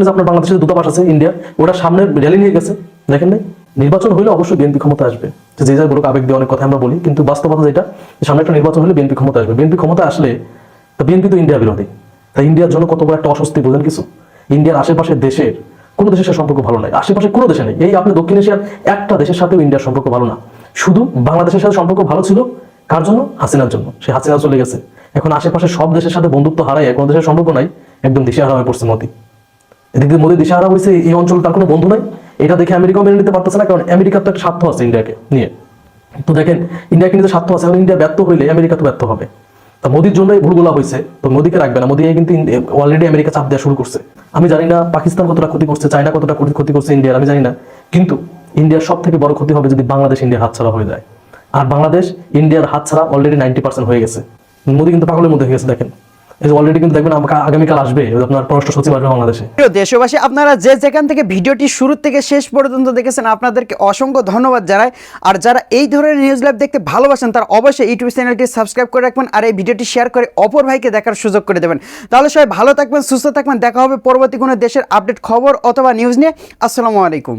যে আপনার বাংলাদেশের দূতাবাস আছে ইন্ডিয়া, ওটা সামনে র্যালি নিয়ে গেছে, দেখেন নাই? নির্বাচন হলে অবশ্যই বিএনপি ক্ষমতা আসবে, যে যার বড় আবেগ দিয়ে অনেক কথা আমরা বলি, কিন্তু বাস্তবতা যেটা, সামনে একটা নির্বাচন হলে বিএনপি ক্ষমতা আসবে। বিএনপি ক্ষমতা আসলে তো বিএনপি তো ইন্ডিয়া বিরোধী, তাই ইন্ডিয়ার জন্য কত বড় একটা অস্বস্তি বোঝেন কিছু? ইন্ডিয়ার আশেপাশের দেশের কোনো দেশের সাথে সম্পর্ক ভালো নাই, আশেপাশে কোনো দেশে নেই। এই আপনি দক্ষিণ এশিয়ার একটা দেশের সাথেও ইন্ডিয়ার সম্পর্ক ভালো না। শুধু বাংলাদেশের সাথে সম্পর্ক ভালো ছিল কার জন্য? হাসিনার জন্য। সে হাসিনা চলে গেছে, এখন আশেপাশে সব দেশের সাথে বন্ধুত্ব হারাই কোনো দেশের সম্পর্ক নাই, একদম দিশেহারা হয়ে পড়ছে মোদি। এদিক দিয়ে মোদি দিশেহারা হয়েছে, এই অঞ্চলে তার কোনো বন্ধু নাই। এটা দেখে আমেরিকাও মেনে নিতে পারতেছে না, কারণ আমেরিকার তো একটা স্বার্থ আছে ইন্ডিয়াকে নিয়ে। তো দেখেন, ইন্ডিয়াকে নিতে স্বার্থ আছে, এখন ইন্ডিয়া ব্যর্থ হইলে আমেরিকা তো ব্যর্থ হবে। তো মোদির জন্যই ভুলগুলা হয়েছে, তো মোদিকে রাখবে না। মোদি কিন্তু অলরেডি আমেরিকা চাপ দেওয়া শুরু করছে। আমি জানি না পাকিস্তান কতটা ক্ষতি করছে, চায়না কতটা ক্ষতি করছে ইন্ডিয়ার, আমি জানি না। কিন্তু ইন্ডিয়ার সব থেকে বড় ক্ষতি হবে যদি বাংলাদেশ ইন্ডিয়ার হাতছাড়া হয়ে যায়। আর বাংলাদেশ ইন্ডিয়ার হাতছাড়া অলরেডি 90% হয়ে গেছে। মোদি কিন্তু পাগলের মধ্যে হয়ে গেছে। দেখেন, এই যে অলরেডি কিন্তু দেখবেন আগামীকাল আসবে আপনার পররাষ্ট্র সচিব আসবে বাংলাদেশে। প্রিয় দেশবাসী, আপনারা যে যেখান থেকে ভিডিওটি শুরু থেকে শেষ পর্যন্ত দেখেছেন, আপনাদেরকে অসংখ্য ধন্যবাদ জানাই। আর যারা এই ধরনের নিউজ লাইভ দেখতে ভালোবাসেন, তারা অবশ্যই ইউটিউব চ্যানেলটি সাবস্ক্রাইব করে রাখবেন, আর এই ভিডিওটি শেয়ার করে অপর ভাইকে দেখার সুযোগ করে দেবেন। তাহলে সবাই ভালো থাকবেন, সুস্থ থাকবেন। দেখা হবে পরবর্তী কোনো দেশের আপডেট খবর অথবা নিউজ নিয়ে। আসসালামু আলাইকুম।